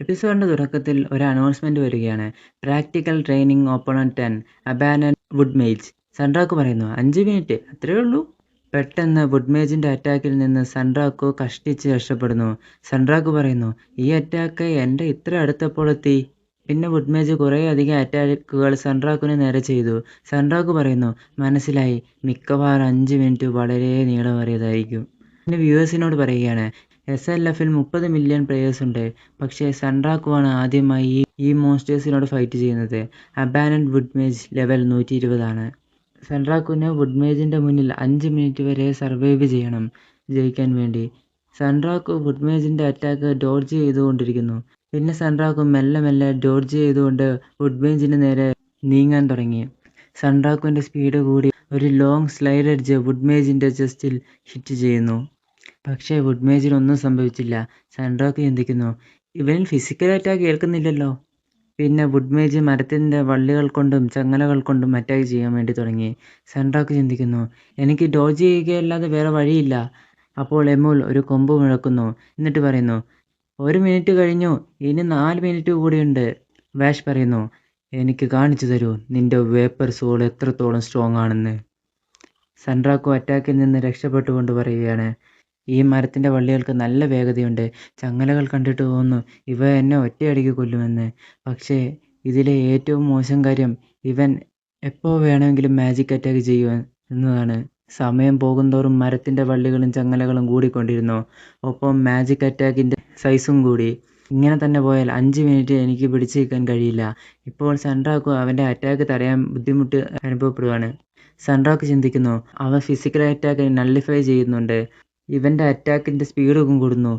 എപ്പിസോഡിന്റെ തുടക്കത്തിൽ ഒരു അനൗൺസ്മെന്റ് വരികയാണ്. Practical training opponent 10 അബാനൻ വുഡ്മേജ്. സൺറാക്കു പറയുന്നു, 5 മിനിറ്റ് അത്രേ ഉള്ളൂ. പെട്ടെന്ന് വുഡ്മേജിന്റെ അറ്റാക്കിൽ നിന്ന് സൺറാക്കു കഷ്ടിച്ച് രക്ഷപ്പെടുന്നു. സൺറാക്കു പറയുന്നു, ഈ അറ്റാക്ക് എന്റെ ഇത്ര അടുത്തപ്പോൾ എത്തി. പിന്നെ വുഡ്മേജ് കുറേയധികം അറ്റാക്കുകൾ സൺറാക്കുവിന് നേരെ ചെയ്തു. സൺറാക്കു പറയുന്നു, മനസ്സിലായി, മിക്കവാറും 5 മിനിറ്റ് വളരെ നീളമേറിയതായിരിക്കും. പിന്നെ വ്യൂവേഴ്സിനോട് പറയുകയാണ്, SLFൽ 30 മില്യൺ പ്ലേയേഴ്സ് ഉണ്ട്. പക്ഷേ സൺറാക്കുവാണ് ആദ്യമായി ഈ മോൺസ്റ്റേഴ്സിനോട് ഫൈറ്റ് ചെയ്യുന്നത്. അബാനൻഡ് വുഡ്മേജ് ലെവൽ 120 ആണ്. സൺറാക്കുവിന് വുഡ്മേജിന്റെ മുന്നിൽ 5 മിനിറ്റ് വരെ സർവൈവ് ചെയ്യണം ജയിക്കാൻ വേണ്ടി. സൺറാക്കു വുഡ്മേജിന്റെ അറ്റാക്ക് ഡോഡ്ജ് ചെയ്തുകൊണ്ടിരിക്കുന്നു. പിന്നെ സൺറാക്കു മെല്ലെ മെല്ലെ ഡോഡ്ജ് ചെയ്തുകൊണ്ട് വുഡ്മേജിന് നേരെ നീങ്ങാൻ തുടങ്ങി. സൺറാക്കുവിന്റെ സ്പീഡ് കൂടി ഒരു ലോങ് സ്ലൈഡ് എഡ്ജ് വുഡ്മേജിന്റെ ചെസ്റ്റിൽ ഹിറ്റ് ചെയ്യുന്നു. പക്ഷേ വുഡ്മേജിനൊന്നും സംഭവിച്ചില്ല. സൺറാക്കു ചിന്തിക്കുന്നു, ഇവനിൽ ഫിസിക്കൽ അറ്റാക്ക് ഏൽക്കുന്നില്ലല്ലോ. പിന്നെ വുഡ്മേജ് മരത്തിന്റെ വള്ളികൾ കൊണ്ടും ചങ്ങലകൾ കൊണ്ടും അറ്റാക്ക് ചെയ്യാൻ വേണ്ടി തുടങ്ങി. സൺറാക്കു ചിന്തിക്കുന്നു, എനിക്ക് ഡോഡ്ജ് ചെയ്യുകയല്ലാതെ വേറെ വഴിയില്ല. അപ്പോൾ എമുൽ ഒരു കൊമ്പ് മുഴക്കുന്നു. എന്നിട്ട് പറയുന്നു, 1 മിനിറ്റ് കഴിഞ്ഞു, ഇനി 4 മിനിറ്റ് കൂടിയുണ്ട്. വാഷ് പറയുന്നു, എനിക്ക് കാണിച്ചു തരൂ നിന്റെ വേപ്പർ സോൾ എത്രത്തോളം സ്ട്രോങ് ആണെന്ന്. സൺറാക്കു അറ്റാക്കിൽ നിന്ന് രക്ഷപ്പെട്ടുകൊണ്ട് പറയുകയാണ്, ഈ മരത്തിന്റെ വള്ളികൾക്ക് നല്ല വേഗതയുണ്ട്. ചങ്ങലകൾ കണ്ടിട്ട് തോന്നുന്നു ഇവ എന്നെ ഒറ്റയടിക്ക് കൊല്ലുമെന്ന്. പക്ഷേ ഇതിലെ ഏറ്റവും മോശം കാര്യം ഇവൻ എപ്പോൾ വേണമെങ്കിലും മാജിക് അറ്റാക്ക് ചെയ്യും എന്നതാണ്. സമയം പോകുന്തോറും മരത്തിന്റെ വള്ളികളും ചങ്ങലകളും കൂടിക്കൊണ്ടിരുന്നു. ഒപ്പം മാജിക് അറ്റാക്കിന്റെ സൈസും കൂടി. ഇങ്ങനെ തന്നെ പോയാൽ 5 മിനിറ്റ് എനിക്ക് പിടിച്ചു നിൽക്കാൻ കഴിയില്ല. ഇപ്പോൾ സൺറാക്കു അവന്റെ അറ്റാക്ക് തടയാൻ ബുദ്ധിമുട്ട് അനുഭവപ്പെടുകയാണ്. സൺറാക്കു ചിന്തിക്കുന്നു, അവൻ ഫിസിക്കൽ അറ്റാക്ക് നള്ളിഫൈ ചെയ്യുന്നുണ്ട്. ഇവന്റെ അറ്റാക്കിന്റെ സ്പീഡും കൂടുന്നു.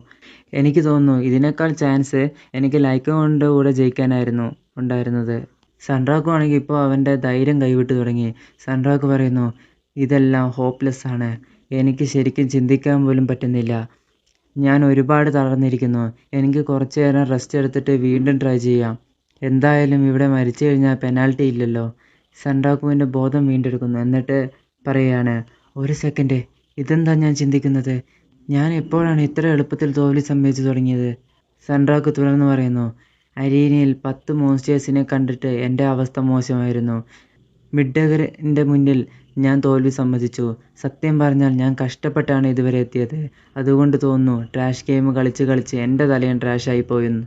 എനിക്ക് തോന്നുന്നു ഇതിനേക്കാൾ ചാൻസ് എനിക്ക് ലൈക്ക കൊണ്ട് കൂടെ ജയിക്കാനായിരുന്നു ഉണ്ടായിരുന്നത്. സൺറാക്കു ആണെങ്കിൽ ഇപ്പോൾ അവന്റെ ധൈര്യം കൈവിട്ടു തുടങ്ങി. സൺറാക്കു പറയുന്നു, ഇതെല്ലാം ഹോപ്പ്ലെസ് ആണ്. എനിക്ക് ശരിക്കും ചിന്തിക്കാൻ പോലും പറ്റുന്നില്ല. ഞാൻ ഒരുപാട് തളർന്നിരിക്കുന്നു. എനിക്ക് കുറച്ചു നേരം റെസ്റ്റ് എടുത്തിട്ട് വീണ്ടും ട്രൈ ചെയ്യാം. എന്തായാലും ഇവിടെ മരിച്ചു കഴിഞ്ഞാൽ പെനാൽറ്റി ഇല്ലല്ലോ. സൺറാക്കുവിന്റെ ബോധം വീണ്ടെടുക്കുന്നു. എന്നിട്ട് പറയുകയാണ്, 1 സെക്കൻഡ്, ഇതെന്താ ഞാൻ ചിന്തിക്കുന്നത്? ഞാൻ എപ്പോഴാണ് ഇത്ര എളുപ്പത്തിൽ തോൽവി സമ്മതിച്ചു തുടങ്ങിയത്? സൺറാക്കു തുടർന്ന് പറയുന്നു, അരീനയിൽ 10 മോൺസ്റ്റേഴ്സിനെ കണ്ടിട്ട് എൻ്റെ അവസ്ഥ മോശമായിരുന്നു. മിഡ്ഡഗറിൻ്റെ മുന്നിൽ ഞാൻ തോൽവി സമ്മതിച്ചു. സത്യം പറഞ്ഞാൽ ഞാൻ കഷ്ടപ്പെട്ടാണ് ഇതുവരെ എത്തിയത്. അതുകൊണ്ട് തോന്നുന്നു ട്രാഷ് ഗെയിം കളിച്ച് കളിച്ച് എൻ്റെ തലയും ട്രാഷായി പോയെന്ന്.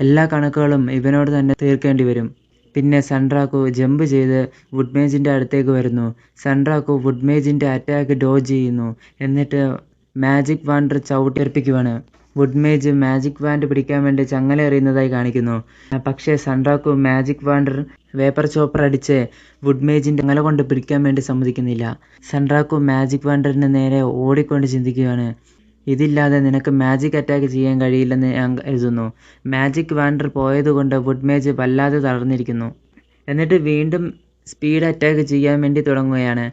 എല്ലാ കണക്കുകളും ഇവനോട് തന്നെ തീർക്കേണ്ടി വരും. പിന്നെ സൺറാക്കു ജമ്പ് ചെയ്ത് വുഡ്മേജിന്റെ അടുത്തേക്ക് വരുന്നു. സൺറാക്കു വുഡ്മേജിന്റെ അറ്റാക്ക് ഡോഡ്ജ് ചെയ്യുന്നു. എന്നിട്ട് മാജിക് വാണ്ടർ ചവിട്ടിയെറിപ്പിക്കുവാണ്. വുഡ്മേജ് മാജിക് വാൻഡ് പിടിക്കാൻ വേണ്ടി ചങ്ങല എറിയുന്നതായി കാണിക്കുന്നു. പക്ഷേ സൺറാക്കു മാജിക് വാണ്ടർ വേപ്പർ ചോപ്പർ അടിച്ച് വുഡ്മേജിന്റെ ചങ്ങല കൊണ്ട് പിടിക്കാൻ വേണ്ടി സമ്മതിക്കുന്നില്ല. സൺറാക്കു മാജിക് വാണ്ടറിന് നേരെ ഓടിക്കൊണ്ട് ചിന്തിക്കുകയാണ്, ഇതില്ലാതെ നിനക്ക് മാജിക് അറ്റാക്ക് ചെയ്യാൻ കഴിയില്ലെന്ന് ഞാൻ കരുതുന്നു. മാജിക് വാണ്ടർ പോയതുകൊണ്ട് വുഡ്മേജ് വല്ലാതെ തളർന്നിരിക്കുന്നു. എന്നിട്ട് വീണ്ടും സ്പീഡ് അറ്റാക്ക് ചെയ്യാൻ വേണ്ടി തുടങ്ങുകയാണ്.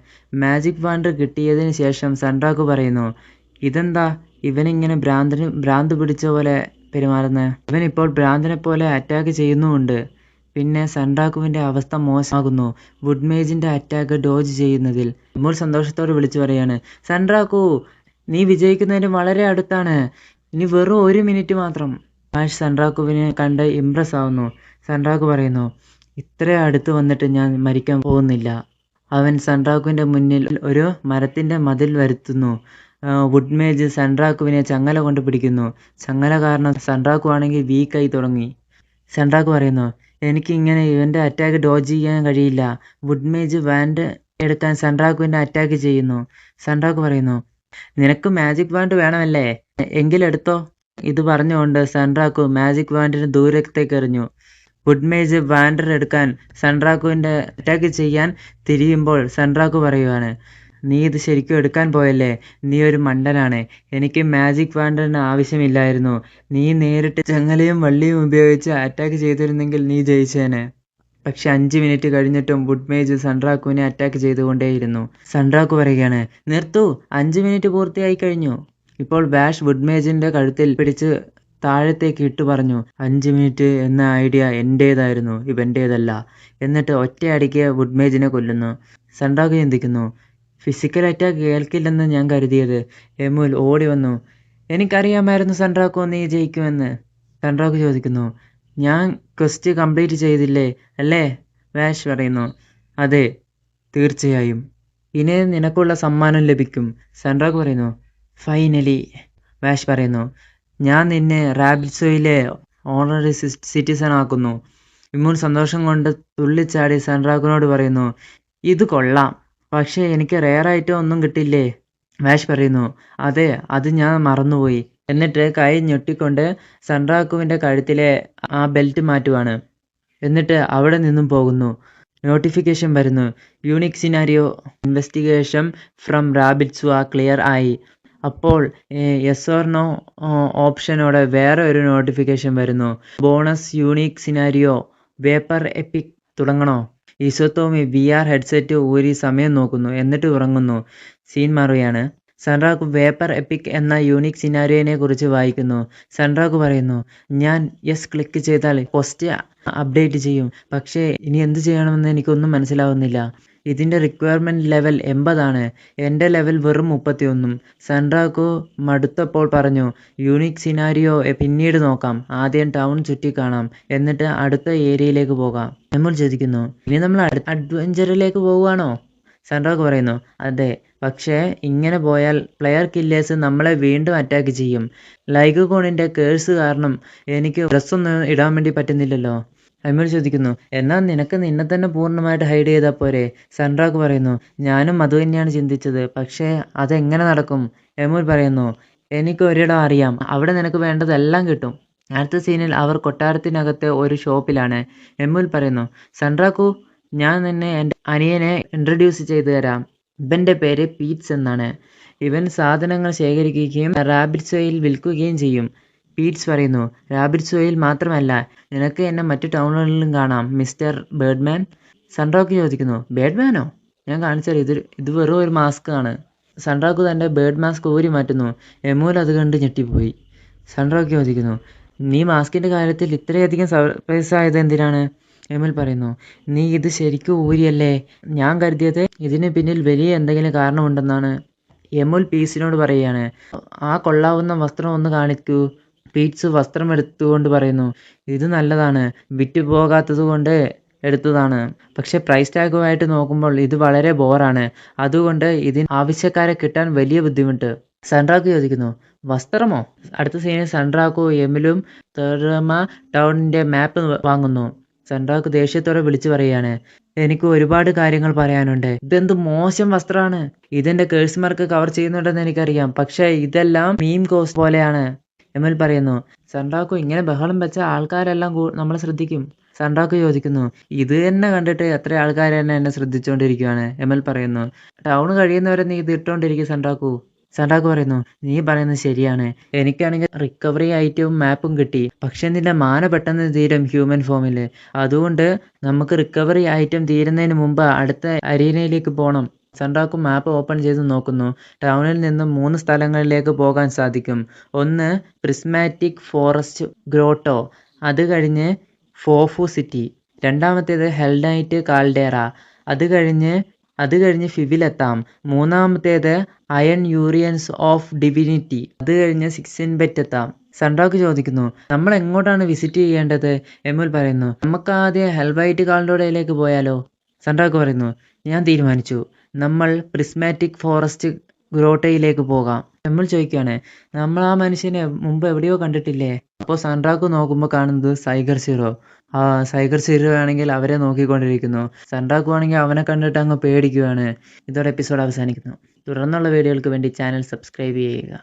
മാജിക് വാണ്ടർ കിട്ടിയതിന് ശേഷം സൺറാക്കു പറയുന്നു, ഇതെന്താ ഇവനിങ്ങനെ ഭ്രാന്ത് പിടിച്ച പോലെ പെരുമാറുന്നത്? ഇവൻ ഇപ്പോൾ ഭ്രാന്തനെ പോലെ അറ്റാക്ക് ചെയ്യുന്നുമുണ്ട്. പിന്നെ സൺറാക്കുവിന്റെ അവസ്ഥ മോശമാകുന്നു വുഡ്മേജിന്റെ അറ്റാക്ക് ഡോഡ്ജ് ചെയ്യുന്നതിൽ. എമുൽ സന്തോഷത്തോടെ വിളിച്ചു പറയാണ്, സൺറാക്കു, നീ വിജയിക്കുന്നതിന് വളരെ അടുത്താണ്. ഇനി വെറും 1 മിനിറ്റ് മാത്രം. ആഷ് സൺറാക്കുവിനെ കണ്ട് ഇംപ്രസ് ആവുന്നു. സൺറാക്കു പറയുന്നു, ഇത്ര അടുത്ത് വന്നിട്ട് ഞാൻ മരിക്കാൻ പോകുന്നില്ല. അവൻ സൺറാക്കുവിന്റെ മുന്നിൽ ഒരു മരത്തിന്റെ മതിൽ വരുത്തുന്നു. വുഡ്മേജ് സൺറാക്കുവിനെ ചങ്ങല കൊണ്ട് പിടിക്കുന്നു. ചങ്ങല കാരണം സൺറാക്കു ആണെങ്കിൽ വീക്കായി തുടങ്ങി. സൺറാക്കു പറയുന്നു, എനിക്ക് ഇങ്ങനെ ഇവന്റെ അറ്റാക്ക് ഡോഡ്ജ് ചെയ്യാൻ കഴിയില്ല. വുഡ്മേജ് വാൻഡ് എടുക്കാൻ സൺറാക്കുവിന്റെ അറ്റാക്ക് ചെയ്യുന്നു. സൺറാക്കു പറയുന്നു, നിനക്ക് മാജിക് വാൻഡ് വേണമല്ലേ, എങ്കിലെടുത്തോ. ഇത് പറഞ്ഞുകൊണ്ട് സൺറാക്കു മാജിക് വാൻഡിന് ദൂരത്തേക്ക് എറിഞ്ഞു. വുഡ്മേജ് വാൻഡർ എടുക്കാൻ സൺറാക്കുവിന്റെ അറ്റാക്ക് ചെയ്യാൻ തിരിയുമ്പോൾ സൺറാക്കു പറയുവാണ്, നീ ഇത് ശരിക്കും എടുക്കാൻ പോയല്ലേ? നീ ഒരു മണ്ടനാണ്. എനിക്ക് മാജിക് വാൻഡറിന് ആവശ്യമില്ലായിരുന്നു. നീ നേരിട്ട് ചങ്ങലയും വള്ളിയും ഉപയോഗിച്ച് അറ്റാക്ക് ചെയ്തിരുന്നെങ്കിൽ നീ ജയിച്ചേനെ. പക്ഷെ 5 മിനിറ്റ് കഴിഞ്ഞിട്ടും വുഡ്മേജ് സൺറാക്കുവിനെ അറ്റാക്ക് ചെയ്തുകൊണ്ടേയിരുന്നു. സൺറാക്കു പറയുകയാണ്, നിർത്തൂ, 5 മിനിറ്റ് പൂർത്തിയായി കഴിഞ്ഞു. ഇപ്പോൾ വാഷ് വുഡ്മേജിന്റെ കഴുത്തിൽ പിടിച്ച് താഴത്തേക്ക് ഇട്ടു പറഞ്ഞു, 5 മിനിറ്റ് എന്ന ഐഡിയ എന്റേതായിരുന്നു, ഇവന്റേതല്ല. എന്നിട്ട് ഒറ്റയടിക്ക് വുഡ്മേജിനെ കൊല്ലുന്നു. സൺറാക്കു ചിന്തിക്കുന്നു, ഫിസിക്കൽ അറ്റാക്ക് ഏൽക്കില്ലെന്ന് ഞാൻ കരുതിയത്. എമുൽ ഓടി വന്നു, എനിക്കറിയാമായിരുന്നു സൺറാക്കു നീ ജയിക്കുമെന്ന്. സൺറാക്ക് ചോദിക്കുന്നു. ഞാൻ ക്വസ്റ്റ് കംപ്ലീറ്റ് ചെയ്തില്ലേ അല്ലേ? വാഷ് പറയുന്നു. അതെ, തീർച്ചയായും. ഇനി നിനക്കുള്ള സമ്മാനം ലഭിക്കും. സൺറാക്ക് പറയുന്നു. ഫൈനലി. വാഷ് പറയുന്നു. ഞാൻ നിന്നെ റാബിറ്റ്സോയിലെ ഓണററി സിറ്റിസൺ ആക്കുന്നു. ഇമ്മൂൺ സന്തോഷം കൊണ്ട് തുള്ളിച്ചാടി സൺറാക്കിനോട് പറയുന്നു. ഇത് കൊള്ളാം, പക്ഷേ എനിക്ക് റെയറായിട്ട് ഒന്നും കിട്ടില്ലേ? വാഷ് പറയുന്നു. അതെ, അത് ഞാൻ മറന്നുപോയി. എന്നിട്ട് കൈ ഞൊട്ടിക്കൊണ്ട് സൺറാക്കുവിൻ്റെ കഴുത്തിലെ ആ ബെൽറ്റ് മാറ്റുവാണ്. എന്നിട്ട് അവിടെ നിന്നും പോകുന്നു. നോട്ടിഫിക്കേഷൻ വരുന്നു. യൂണിക് സിനാരിയോ ഇൻവെസ്റ്റിഗേഷൻ ഫ്രം റാബിറ്റ്സുവ ക്ലിയർ ആയി. അപ്പോൾ യെസ് ഓർ നോ ഓപ്ഷനോടെ വേറെ ഒരു നോട്ടിഫിക്കേഷൻ വരുന്നു. Bonus unique scenario vapour epic തുടങ്ങണോ? ഇസോത്തോമി VR ഹെഡ്സെറ്റ് ഊരി സമയം നോക്കുന്നു. എന്നിട്ട് ഉറങ്ങുന്നു. സീൻ മാറുകയാണ്. സൺറാക്ക് വേപ്പർ എപ്പിക് എന്ന യൂണിക് സിനാരിയോനെ കുറിച്ച് വായിക്കുന്നു. സൺറാക്ക് പറയുന്നു. ഞാൻ യെസ് ക്ലിക്ക് ചെയ്താൽ പോസ്റ്റ് അപ്ഡേറ്റ് ചെയ്യും. പക്ഷേ ഇനി എന്ത് ചെയ്യണമെന്ന് എനിക്കൊന്നും മനസ്സിലാവുന്നില്ല. ഇതിൻ്റെ റിക്വയർമെൻറ്റ് ലെവൽ 80 ആണ്. എൻ്റെ ലെവൽ വെറും 31. സൺറാക്കു മടുത്തപ്പോൾ പറഞ്ഞു. യൂണിക് സിനാരിയോ പിന്നീട് നോക്കാം. ആദ്യം ടൗൺ ചുറ്റിക്കാണാം. എന്നിട്ട് അടുത്ത ഏരിയയിലേക്ക് പോകാം. എമുൽ ചോദിക്കുന്നു. ഇനി നമ്മൾ അഡ്വഞ്ചറിലേക്ക് പോവുകയാണോ? സൺറാക്ക് പറയുന്നു. അതെ, പക്ഷേ ഇങ്ങനെ പോയാൽ പ്ലെയർ കില്ലേഴ്സ് നമ്മളെ വീണ്ടും അറ്റാക്ക് ചെയ്യും. ലൈഗോണിൻ്റെ കേഴ്സ് കാരണം എനിക്ക് ഡ്രസ്സൊന്നും ഇടാൻ വേണ്ടി പറ്റുന്നില്ലല്ലോ. എമുൽ ചോദിക്കുന്നു. എന്നാൽ നിനക്ക് നിന്നെ തന്നെ പൂർണ്ണമായിട്ട് ഹൈഡ് ചെയ്താൽ പോരെ? സൺറാക്ക് പറയുന്നു. ഞാനും അത് തന്നെയാണ് ചിന്തിച്ചത്. പക്ഷേ അതെങ്ങനെ നടക്കും? എമുൽ പറയുന്നു. എനിക്ക് ഒരിടം അറിയാം. അവിടെ നിനക്ക് വേണ്ടതെല്ലാം കിട്ടും. അടുത്ത സീനിൽ അവർ കൊട്ടാരത്തിനകത്തെ ഒരു ഷോപ്പിലാണ്. എമുൽ പറയുന്നു. സൺറാക്കു, ഞാൻ നിന്നെ എൻ്റെ അനിയനെ ഇൻട്രൊഡ്യൂസ് ചെയ്തു തരാം. ഇവൻ്റെ പേര് പീറ്റ്സ് എന്നാണ്. ഇവൻ സാധനങ്ങൾ ശേഖരിക്കുകയും റാബിറ്റ്സോയിൽ വിൽക്കുകയും ചെയ്യും. പീറ്റ്സ് പറയുന്നു. റാബിറ്റ്സോയിൽ മാത്രമല്ല, നിനക്ക് എന്നെ മറ്റു ടൗണുകളിലും കാണാം, മിസ്റ്റർ ബേർഡ്മാൻ. സൺറാക്ക് ചോദിക്കുന്നു. ബേർഡ്മാനോ? ഞാൻ കാണിച്ചാൽ ഇത് വെറും ഒരു മാസ്ക് ആണ്. സൺറാക്ക് തൻ്റെ ബേർഡ് മാസ്ക് ഊരി മാറ്റുന്നു. എമൂൽ അത് കണ്ട് ഞെട്ടിപ്പോയി. സൺറാക്ക് ചോദിക്കുന്നു. നീ മാസ്കിൻ്റെ കാര്യത്തിൽ ഇത്രയധികം സർപ്രൈസ് ആയത് എന്തിനാണ്? എമുൽ പറയുന്നു. നീ ഇത് ശരിക്കും ഊരിയല്ലേ? ഞാൻ കരുതിയത് ഇതിന് പിന്നിൽ വലിയ എന്തെങ്കിലും കാരണമുണ്ടെന്നാണ്. എമുൽ പീറ്റ്സിനോട് പറയുകയാണ്. ആ കൊള്ളാവുന്ന വസ്ത്രം ഒന്ന് കാണിക്കൂ. പീറ്റ്സ് വസ്ത്രം എടുത്തുകൊണ്ട് പറയുന്നു. ഇത് നല്ലതാണ്, വിറ്റ് പോകാത്തത് കൊണ്ട് എടുത്തതാണ്. പക്ഷേ പ്രൈസ് ടാഗുമായിട്ട് നോക്കുമ്പോൾ ഇത് വളരെ ബോറാണ്. അതുകൊണ്ട് ഇതിന് ആവശ്യക്കാരെ കിട്ടാൻ വലിയ ബുദ്ധിമുട്ട്. സൺറാക്ക് ചോദിക്കുന്നു. വസ്ത്രമോ? അടുത്ത സീനിൽ സൺറാക്കു എമുലും തെർമ ടൗണിൻ്റെ മാപ്പ് വാങ്ങുന്നു. സൺറാക്ക് ദേഷ്യത്തോടെ വിളിച്ചു പറയുകയാണ്. എനിക്ക് ഒരുപാട് കാര്യങ്ങൾ പറയാനുണ്ട്. ഇതെന്ത് മോശം വസ്ത്രമാണ്. ഇതെന്റെ കേഴ്സ് മാർക്ക് കവർ ചെയ്യുന്നുണ്ടെന്ന് എനിക്കറിയാം. പക്ഷേ ഇതെല്ലാം മീം കോസ്റ്റ് പോലെയാണ്. എമുൽ പറയുന്നു. സൺറാക്കു, ഇങ്ങനെ ബഹളം വെച്ച ആൾക്കാരെല്ലാം നമ്മളെ ശ്രദ്ധിക്കും. സൺറാക്കു ചോദിക്കുന്നു. ഇത് തന്നെ കണ്ടിട്ട് എത്ര ആൾക്കാർ തന്നെ എന്നെ ശ്രദ്ധിച്ചുകൊണ്ടിരിക്കുകയാണ്. എമുൽ പറയുന്നു. ടൗൺ കഴിയുന്നവരെ നീ ഇത് ഇട്ടുകൊണ്ടിരിക്കും സൺറാക്കു. സൺറാക്ക് പറയുന്നു. നീ പറയുന്നത് ശരിയാണ്. എനിക്കാണെങ്കിൽ റിക്കവറി ഐറ്റവും മാപ്പും കിട്ടി. പക്ഷെ നിന്റെ മാന പെട്ടെന്ന് തീരും ഹ്യൂമൻ ഫോമിൽ. അതുകൊണ്ട് നമുക്ക് റിക്കവറി ഐറ്റം തീരുന്നതിന് മുമ്പ് അടുത്ത അരീനയിലേക്ക് പോകണം. സൺറാക്ക് മാപ്പ് ഓപ്പൺ ചെയ്ത് നോക്കുന്നു. ടൗണിൽ നിന്നും 3 സ്ഥലങ്ങളിലേക്ക് പോകാൻ സാധിക്കും. ഒന്ന് പ്രിസ്മാറ്റിക് ഫോറസ്റ്റ് ഗ്രോട്ടോ, അത് കഴിഞ്ഞ് ഫോഫു സിറ്റി. രണ്ടാമത്തേത് ഹെൽനൈറ്റ് കാൽഡേറ, അത് കഴിഞ്ഞ് ഫിവിലെത്താം. മൂന്നാമത്തേത് അയൺ യൂറിയൻസ് ഓഫ് ഡിവിനിറ്റി, അത് കഴിഞ്ഞ് സിക്സിൻബെറ്റ് എത്താം. സൺറാക്ക് ചോദിക്കുന്നു. നമ്മൾ എങ്ങോട്ടാണ് വിസിറ്റ് ചെയ്യേണ്ടത്? എമുൽ പറയുന്നു. നമുക്ക് ആദ്യം ഹെൽവൈറ്റ് കാൽഡോറയിലേക്ക് പോയാലോ? സൺറാക്ക് പറയുന്നു. ഞാൻ തീരുമാനിച്ചു. നമ്മൾ പ്രിസ്മാറ്റിക് ഫോറസ്റ്റ് ഗ്രോട്ടയിലേക്ക് പോകാം. എമുൽ ചോദിക്കുകയാണ്. നമ്മൾ ആ മനുഷ്യനെ മുമ്പ് എവിടെയോ കണ്ടിട്ടില്ലേ? അപ്പോൾ സൺറാക്ക് നോക്കുമ്പോൾ കാണുന്നത് സൈഗർ സീറോ. സൈഗർ സീറോ ആണെങ്കിൽ അവരെ നോക്കിക്കൊണ്ടിരിക്കുന്നു. സൺറാക്കു ആണെങ്കിൽ അവനെ കണ്ടിട്ട് അങ്ങ് പേടിക്കുകയാണ്. ഇതോടെ എപ്പിസോഡ് അവസാനിക്കുന്നു. തുടർന്നുള്ള വീഡിയോകൾക്ക് വേണ്ടി ചാനൽ സബ്സ്ക്രൈബ് ചെയ്യുക.